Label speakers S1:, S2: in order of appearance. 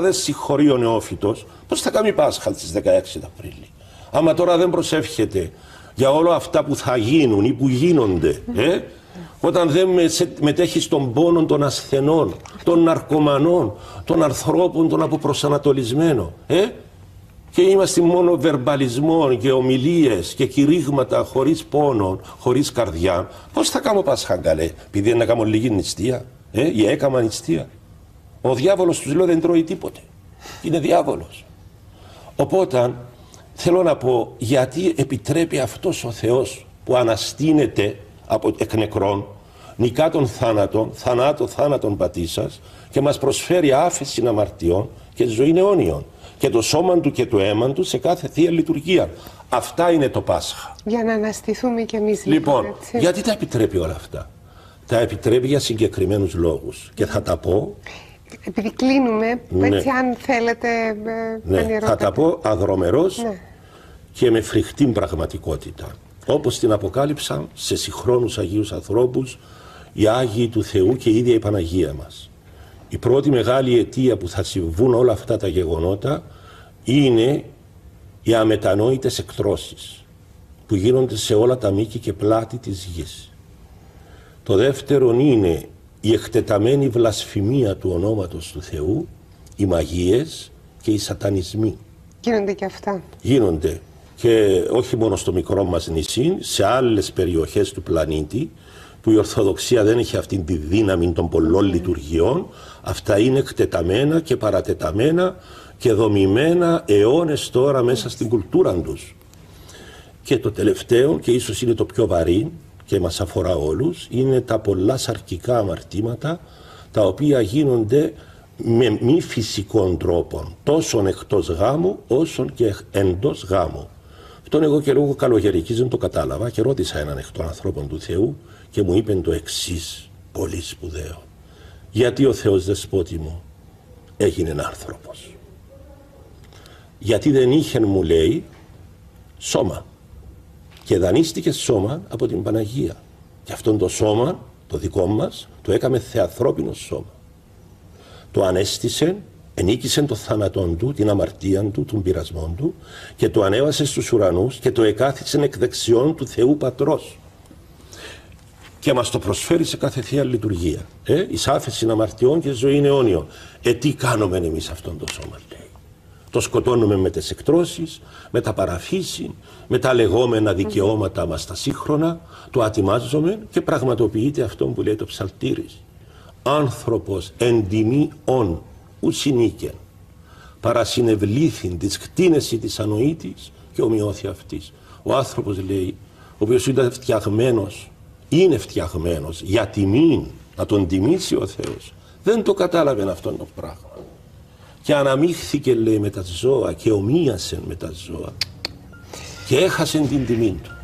S1: δεν συγχωρεί ο νεόφυτος, πώς θα κάνει Πάσχα στις 16 Απρίλη. Άμα τώρα δεν προσεύχεται για όλα αυτά που θα γίνουν ή που γίνονται, όταν δεν μετέχει στον πόνο των ασθενών, των ναρκωμανών, των ανθρώπων, των αποπροσανατολισμένων, και είμαστε μόνο βερμπαλισμών και ομιλίες και κηρύγματα χωρίς πόνο, χωρίς καρδιά, πώς θα κάνω Πάσχα καλέ, επειδή είναι να κάνω λίγη νηστεία, ή έκαμα νηστεία. Ο διάβολος, τους λέω, δεν τρώει τίποτε. Είναι διάβολος. Οπότε θέλω να πω, γιατί επιτρέπει αυτός ο Θεός που αναστήνεται από εκ νεκρών, νικά των θάνατων, θάνατον πατήσας, και μας προσφέρει άφεση αμαρτιών και ζωή αιώνιων, και το σώμα του και το αίμα του σε κάθε Θεία Λειτουργία. Αυτά είναι το Πάσχα.
S2: Για να αναστηθούμε κι εμείς
S1: λοιπόν.
S2: Έτσι.
S1: Γιατί τα επιτρέπει όλα αυτά? Τα επιτρέπει για συγκεκριμένους λόγους. Και θα τα πω.
S2: Επειδή κλείνουμε, έτσι αν θέλετε.
S1: Θα τα πω αδρομερώς και με φρικτή πραγματικότητα. Όπως την αποκάλυψαν σε συγχρόνους Αγίους ανθρώπους οι Άγιοι του Θεού και η ίδια η Παναγία μας. Η πρώτη μεγάλη αιτία που θα συμβούν όλα αυτά τα γεγονότα είναι οι αμετανόητες εκτρώσεις που γίνονται σε όλα τα μήκη και πλάτη της γης. Το δεύτερο είναι η εκτεταμένη βλασφημία του ονόματος του Θεού, οι μαγείες και οι σατανισμοί.
S2: Γίνονται και αυτά.
S1: Γίνονται και όχι μόνο στο μικρό μας νησί, σε άλλες περιοχές του πλανήτη, που η Ορθοδοξία δεν έχει αυτή τη δύναμη των πολλών λειτουργιών. Αυτά είναι εκτεταμένα και παρατεταμένα και δομημένα αιώνες τώρα μέσα στην κουλτούρα τους. Και το τελευταίο, και ίσως είναι το πιο βαρύ και μας αφορά όλους, είναι τα πολλά σαρκικά αμαρτήματα, τα οποία γίνονται με μη φυσικών τρόπων, τόσο εκτός γάμου όσο και εντός γάμου. Αυτόν εγώ και λόγω καλογερικής δεν το κατάλαβα και ρώτησα έναν εκ των ανθρώπων του Θεού και μου είπε το εξής, πολύ σπουδαίο. Γιατί ο Θεός Δεσπότη μου έγινε άνθρωπος? Γιατί δεν είχε, μου λέει, σώμα, και δανείστηκε σώμα από την Παναγία. Και αυτόν το σώμα, το δικό μας, το έκαμε θεανθρώπινο σώμα. Το ανέστησε, ενίκησε το θάνατον του, την αμαρτία του, τον πειρασμό του, και το ανέβασε στους ουρανούς και το εκάθισε εκ δεξιών του Θεού Πατρός. Και μας το προσφέρει σε κάθε Θεία Λειτουργία. Εις άφεση αμαρτιών και ζωή αιώνιων. Τι κάνουμε εμείς αυτόν το σώμα, λέει? Το σκοτώνουμε με τις εκτρώσεις, με τα παραφύση, με τα λεγόμενα δικαιώματα μας τα σύγχρονα, το ατιμάζουμε και πραγματοποιείται αυτό που λέει το Ψαλτήρης. Άνθρωπος εν τιμή ον ουσινίκεν, παρασυνευλήθην της κτίνεση της ανοήτης και ομοιώθη αυτής. Ο άνθρωπος, λέει, ο οποίος ήταν φτιαγμένος, είναι φτιαγμένος για τιμήν, να τον τιμήσει ο Θεός, δεν το κατάλαβε αυτόν το πράγμα. Και αναμίχθηκε, λέει, με τα ζώα και ομοίασε με τα ζώα και έχασε την τιμή του.